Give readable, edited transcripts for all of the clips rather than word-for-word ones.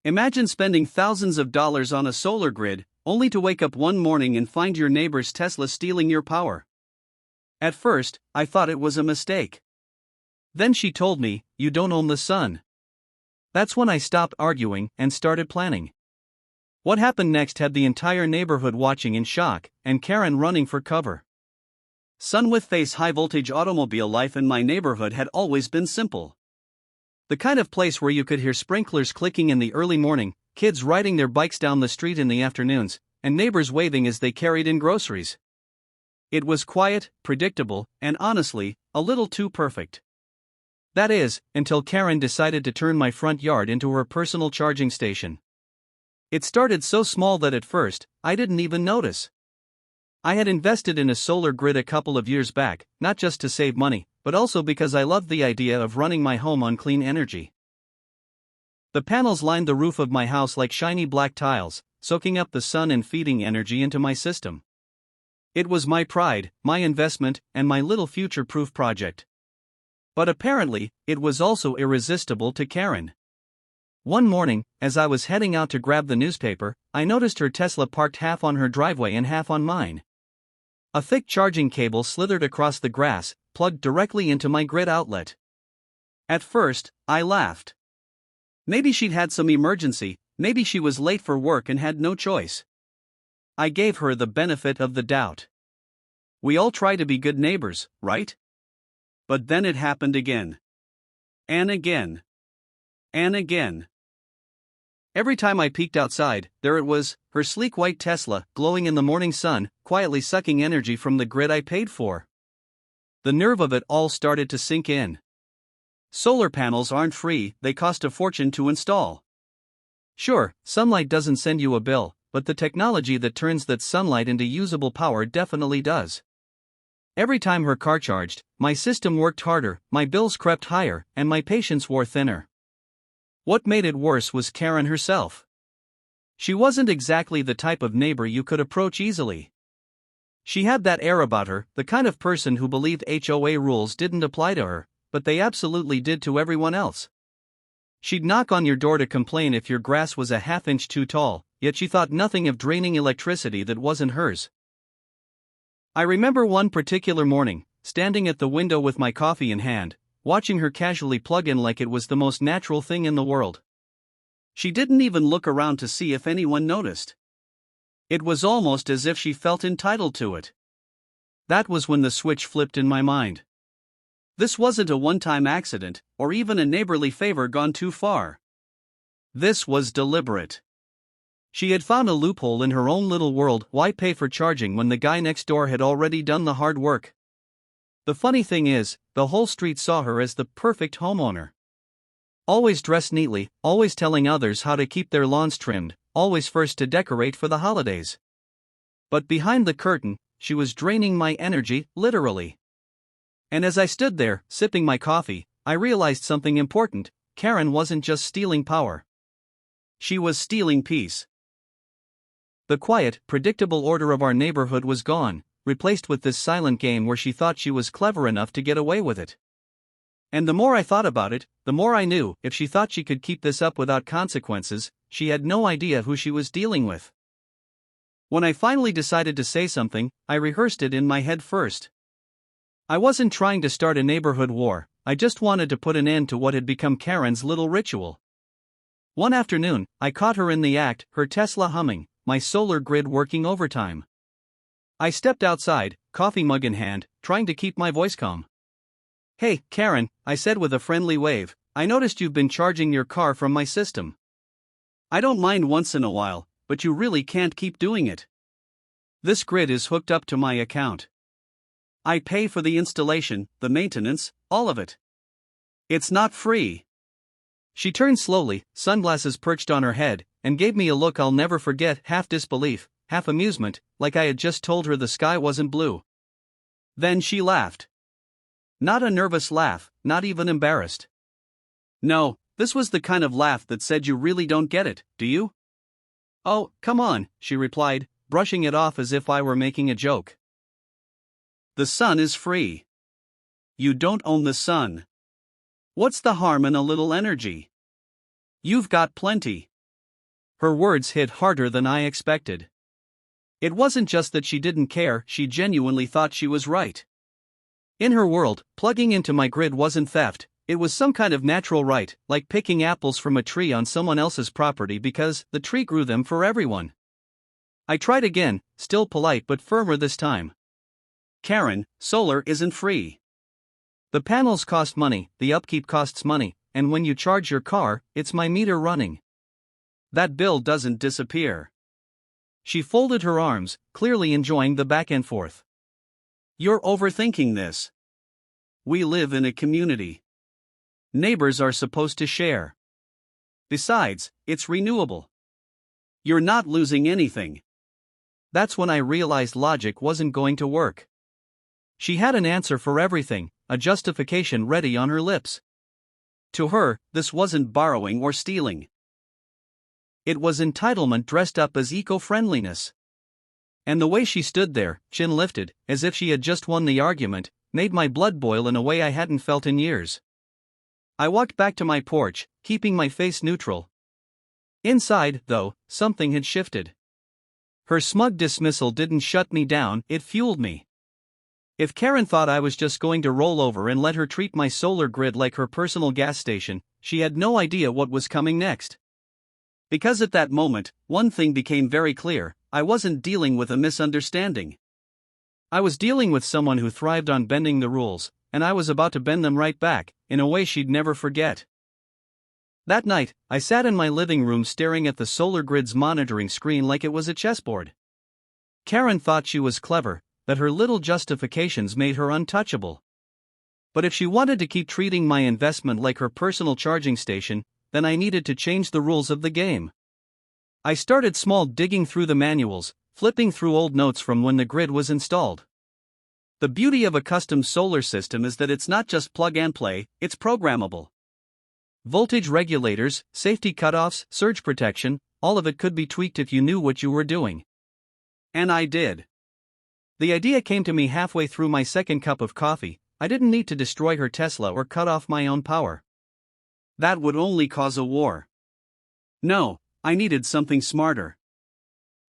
Imagine spending thousands of dollars on a solar grid, only to wake up one morning and find your neighbor's Tesla stealing your power. At first, I thought it was a mistake. Then she told me, "You don't own the sun." That's when I stopped arguing and started planning. What happened next had the entire neighborhood watching in shock, and Karen running for cover. Sun with face high voltage automobile life in my neighborhood had always been simple. The kind of place where you could hear sprinklers clicking in the early morning, kids riding their bikes down the street in the afternoons, and neighbors waving as they carried in groceries. It was quiet, predictable, and honestly, a little too perfect. That is, until Karen decided to turn my front yard into her personal charging station. It started so small that at first, I didn't even notice. I had invested in a solar grid a couple of years back, not just to save money, but also because I loved the idea of running my home on clean energy. The panels lined the roof of my house like shiny black tiles, soaking up the sun and feeding energy into my system. It was my pride, my investment, and my little future-proof project. But apparently, it was also irresistible to Karen. One morning, as I was heading out to grab the newspaper, I noticed her Tesla parked half on her driveway and half on mine. A thick charging cable slithered across the grass, plugged directly into my grid outlet. At first, I laughed. Maybe she'd had some emergency, maybe she was late for work and had no choice. I gave her the benefit of the doubt. We all try to be good neighbors, right? But then it happened again. And again. And again. Every time I peeked outside, there it was, her sleek white Tesla, glowing in the morning sun, quietly sucking energy from the grid I paid for. The nerve of it all started to sink in. Solar panels aren't free, they cost a fortune to install. Sure, sunlight doesn't send you a bill, but the technology that turns that sunlight into usable power definitely does. Every time her car charged, my system worked harder, my bills crept higher, and my patience wore thinner. What made it worse was Karen herself. She wasn't exactly the type of neighbor you could approach easily. She had that air about her, the kind of person who believed HOA rules didn't apply to her, but they absolutely did to everyone else. She'd knock on your door to complain if your grass was a half-inch too tall, yet she thought nothing of draining electricity that wasn't hers. I remember one particular morning, standing at the window with my coffee in hand, watching her casually plug in like it was the most natural thing in the world. She didn't even look around to see if anyone noticed. It was almost as if she felt entitled to it. That was when the switch flipped in my mind. This wasn't a one-time accident, or even a neighborly favor gone too far. This was deliberate. She had found a loophole in her own little world. Why pay for charging when the guy next door had already done the hard work? The funny thing is, the whole street saw her as the perfect homeowner. Always dressed neatly, always telling others how to keep their lawns trimmed, always first to decorate for the holidays. But behind the curtain, she was draining my energy, literally. And as I stood there, sipping my coffee, I realized something important. Karen wasn't just stealing power. She was stealing peace. The quiet, predictable order of our neighborhood was gone, replaced with this silent game where she thought she was clever enough to get away with it. And the more I thought about it, the more I knew, if she thought she could keep this up without consequences, she had no idea who she was dealing with. When I finally decided to say something, I rehearsed it in my head first. I wasn't trying to start a neighborhood war, I just wanted to put an end to what had become Karen's little ritual. One afternoon, I caught her in the act, her Tesla humming, my solar grid working overtime. I stepped outside, coffee mug in hand, trying to keep my voice calm. "Hey, Karen," I said with a friendly wave, "I noticed you've been charging your car from my system. I don't mind once in a while, but you really can't keep doing it. This grid is hooked up to my account. I pay for the installation, the maintenance, all of it. It's not free." She turned slowly, sunglasses perched on her head, and gave me a look I'll never forget, half disbelief, half amusement, like I had just told her the sky wasn't blue. Then she laughed. Not a nervous laugh, not even embarrassed. No, this was the kind of laugh that said, "You really don't get it, do you?" "Oh, come on," she replied, brushing it off as if I were making a joke. "The sun is free. You don't own the sun. What's the harm in a little energy? You've got plenty. Her words hit harder than I expected. It wasn't just that she didn't care, she genuinely thought she was right. In her world, plugging into my grid wasn't theft, it was some kind of natural right, like picking apples from a tree on someone else's property because the tree grew them for everyone. I tried again, still polite but firmer this time. Karen, solar isn't free. The panels cost money, the upkeep costs money, and when you charge your car, it's my meter running. That bill doesn't disappear. She folded her arms, clearly enjoying the back and forth. You're overthinking this. We live in a community. Neighbors are supposed to share. Besides, it's renewable. You're not losing anything. That's when I realized logic wasn't going to work. She had an answer for everything, a justification ready on her lips. To her, this wasn't borrowing or stealing. It was entitlement dressed up as eco-friendliness. And the way she stood there, chin lifted, as if she had just won the argument, made my blood boil in a way I hadn't felt in years. I walked back to my porch, keeping my face neutral. Inside, though, something had shifted. Her smug dismissal didn't shut me down, it fueled me. If Karen thought I was just going to roll over and let her treat my solar grid like her personal gas station, she had no idea what was coming next. Because at that moment, one thing became very clear, I wasn't dealing with a misunderstanding. I was dealing with someone who thrived on bending the rules, and I was about to bend them right back, in a way she'd never forget. That night, I sat in my living room staring at the solar grid's monitoring screen like it was a chessboard. Karen thought she was clever, that her little justifications made her untouchable. But if she wanted to keep treating my investment like her personal charging station, then I needed to change the rules of the game. I started small, digging through the manuals, flipping through old notes from when the grid was installed. The beauty of a custom solar system is that it's not just plug and play, it's programmable. Voltage regulators, safety cutoffs, surge protection, all of it could be tweaked if you knew what you were doing. And I did. The idea came to me halfway through my second cup of coffee. I didn't need to destroy her Tesla or cut off my own power. That would only cause a war. No, I needed something smarter.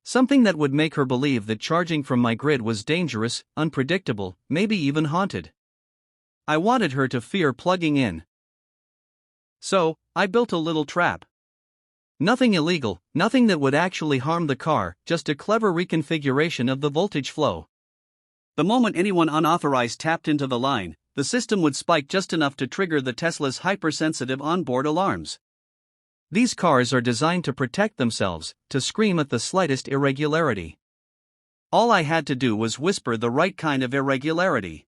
Something that would make her believe that charging from my grid was dangerous, unpredictable, maybe even haunted. I wanted her to fear plugging in. So, I built a little trap. Nothing illegal, nothing that would actually harm the car, just a clever reconfiguration of the voltage flow. The moment anyone unauthorized tapped into the line, the system would spike just enough to trigger the Tesla's hypersensitive onboard alarms. These cars are designed to protect themselves, to scream at the slightest irregularity. All I had to do was whisper the right kind of irregularity.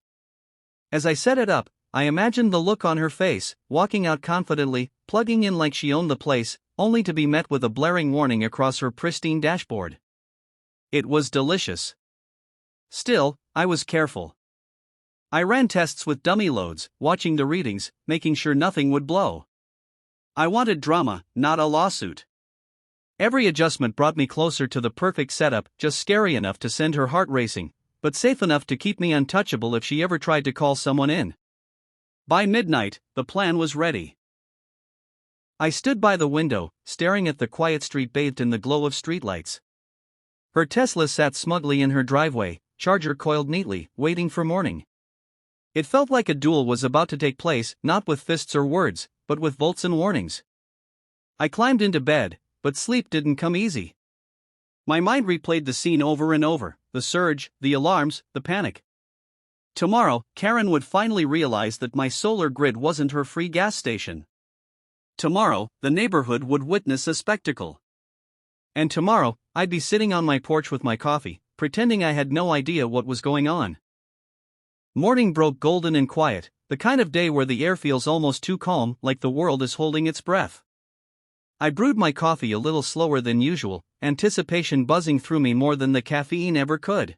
As I set it up, I imagined the look on her face, walking out confidently, plugging in like she owned the place, only to be met with a blaring warning across her pristine dashboard. It was delicious. Still, I was careful. I ran tests with dummy loads, watching the readings, making sure nothing would blow. I wanted drama, not a lawsuit. Every adjustment brought me closer to the perfect setup, just scary enough to send her heart racing, but safe enough to keep me untouchable if she ever tried to call someone in. By midnight, the plan was ready. I stood by the window, staring at the quiet street bathed in the glow of streetlights. Her Tesla sat smugly in her driveway, charger coiled neatly, waiting for morning. It felt like a duel was about to take place, not with fists or words, but with volts and warnings. I climbed into bed, but sleep didn't come easy. My mind replayed the scene over and over, the surge, the alarms, the panic. Tomorrow, Karen would finally realize that my solar grid wasn't her free gas station. Tomorrow, the neighborhood would witness a spectacle. And tomorrow, I'd be sitting on my porch with my coffee, pretending I had no idea what was going on. Morning broke golden and quiet, the kind of day where the air feels almost too calm, like the world is holding its breath. I brewed my coffee a little slower than usual, anticipation buzzing through me more than the caffeine ever could.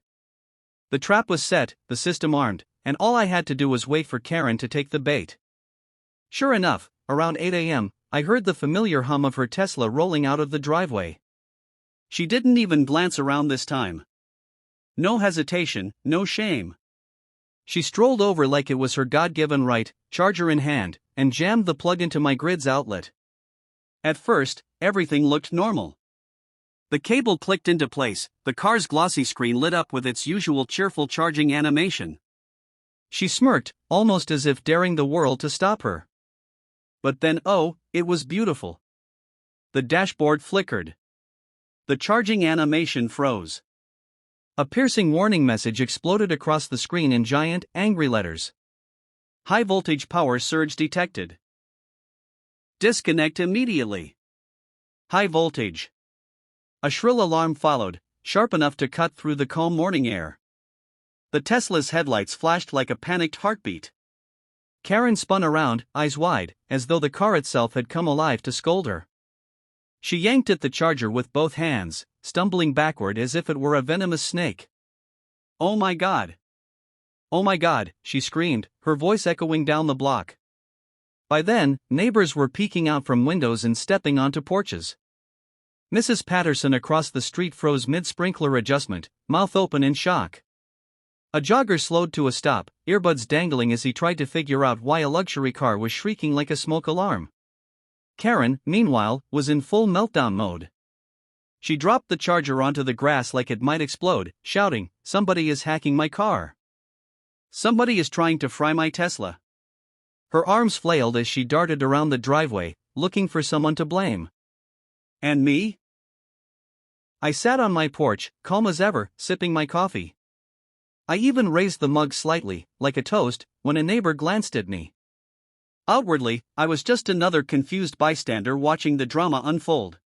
The trap was set, the system armed, and all I had to do was wait for Karen to take the bait. Sure enough, around 8 a.m., I heard the familiar hum of her Tesla rolling out of the driveway. She didn't even glance around this time. No hesitation, no shame. She strolled over like it was her God-given right, charger in hand, and jammed the plug into my grid's outlet. At first, everything looked normal. The cable clicked into place, the car's glossy screen lit up with its usual cheerful charging animation. She smirked, almost as if daring the world to stop her. But then, oh, it was beautiful. The dashboard flickered. The charging animation froze. A piercing warning message exploded across the screen in giant, angry letters. High voltage power surge detected. Disconnect immediately. High voltage. A shrill alarm followed, sharp enough to cut through the calm morning air. The Tesla's headlights flashed like a panicked heartbeat. Karen spun around, eyes wide, as though the car itself had come alive to scold her. She yanked at the charger with both hands, stumbling backward as if it were a venomous snake. "Oh my God! Oh my God," she screamed, her voice echoing down the block. By then, neighbors were peeking out from windows and stepping onto porches. Mrs. Patterson across the street froze mid-sprinkler adjustment, mouth open in shock. A jogger slowed to a stop, earbuds dangling as he tried to figure out why a luxury car was shrieking like a smoke alarm. Karen, meanwhile, was in full meltdown mode. She dropped the charger onto the grass like it might explode, shouting, "Somebody is hacking my car. Somebody is trying to fry my Tesla." Her arms flailed as she darted around the driveway, looking for someone to blame. And me? I sat on my porch, calm as ever, sipping my coffee. I even raised the mug slightly, like a toast, when a neighbor glanced at me. Outwardly, I was just another confused bystander watching the drama unfold.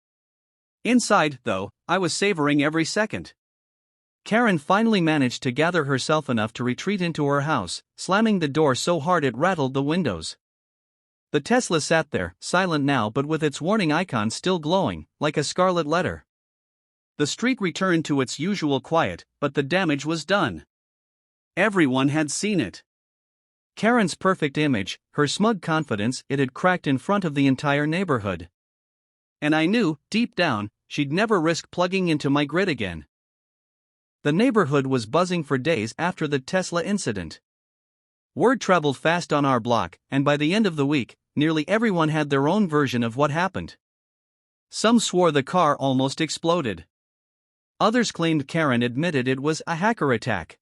Inside, though, I was savoring every second. Karen finally managed to gather herself enough to retreat into her house, slamming the door so hard it rattled the windows. The Tesla sat there, silent now but with its warning icon still glowing, like a scarlet letter. The street returned to its usual quiet, but the damage was done. Everyone had seen it. Karen's perfect image, her smug confidence, it had cracked in front of the entire neighborhood. And I knew, deep down, she'd never risk plugging into my grid again. The neighborhood was buzzing for days after the Tesla incident. Word traveled fast on our block, and by the end of the week, nearly everyone had their own version of what happened. Some swore the car almost exploded. Others claimed Karen admitted it was a hacker attack.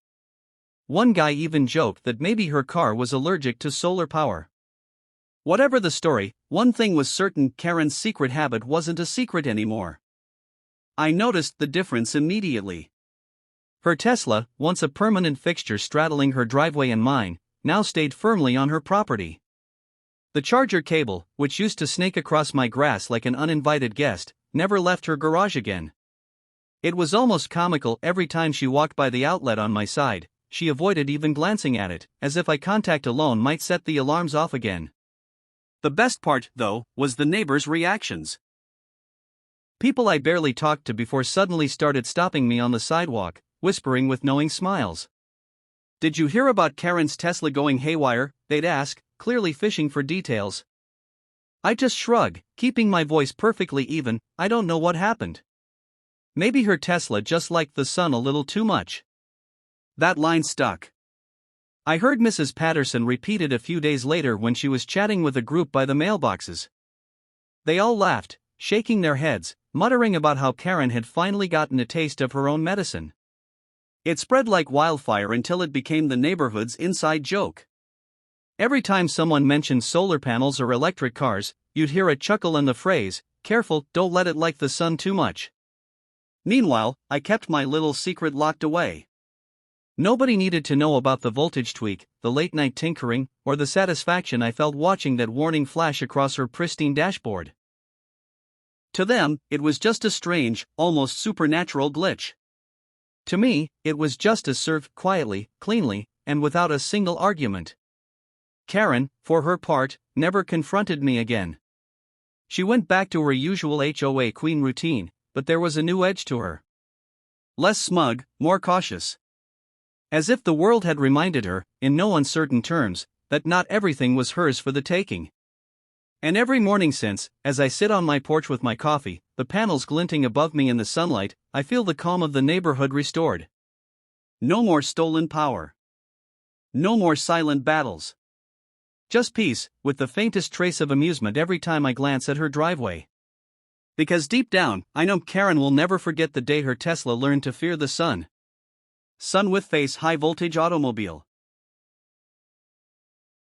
One guy even joked that maybe her car was allergic to solar power. Whatever the story, one thing was certain: Karen's secret habit wasn't a secret anymore. I noticed the difference immediately. Her Tesla, once a permanent fixture straddling her driveway and mine, now stayed firmly on her property. The charger cable, which used to snake across my grass like an uninvited guest, never left her garage again. It was almost comical. Every time she walked by the outlet on my side, she avoided even glancing at it, as if eye contact alone might set the alarms off again. The best part, though, was the neighbors' reactions. People I barely talked to before suddenly started stopping me on the sidewalk, whispering with knowing smiles. "Did you hear about Karen's Tesla going haywire?" they'd ask, clearly fishing for details. I just shrug, keeping my voice perfectly even. "I don't know what happened. Maybe her Tesla just liked the sun a little too much." That line stuck. I heard Mrs. Patterson repeat it a few days later when she was chatting with a group by the mailboxes. They all laughed, shaking their heads, muttering about how Karen had finally gotten a taste of her own medicine. It spread like wildfire until it became the neighborhood's inside joke. Every time someone mentioned solar panels or electric cars, you'd hear a chuckle and the phrase, "Careful, don't let it like the sun too much." Meanwhile, I kept my little secret locked away. Nobody needed to know about the voltage tweak, the late-night tinkering, or the satisfaction I felt watching that warning flash across her pristine dashboard. To them, it was just a strange, almost supernatural glitch. To me, it was justice served quietly, cleanly, and without a single argument. Karen, for her part, never confronted me again. She went back to her usual HOA queen routine, but there was a new edge to her. Less smug, more cautious. As if the world had reminded her, in no uncertain terms, that not everything was hers for the taking. And every morning since, as I sit on my porch with my coffee, the panels glinting above me in the sunlight, I feel the calm of the neighborhood restored. No more stolen power. No more silent battles. Just peace, with the faintest trace of amusement every time I glance at her driveway. Because deep down, I know Karen will never forget the day her Tesla learned to fear the sun. Sun with face high voltage automobile.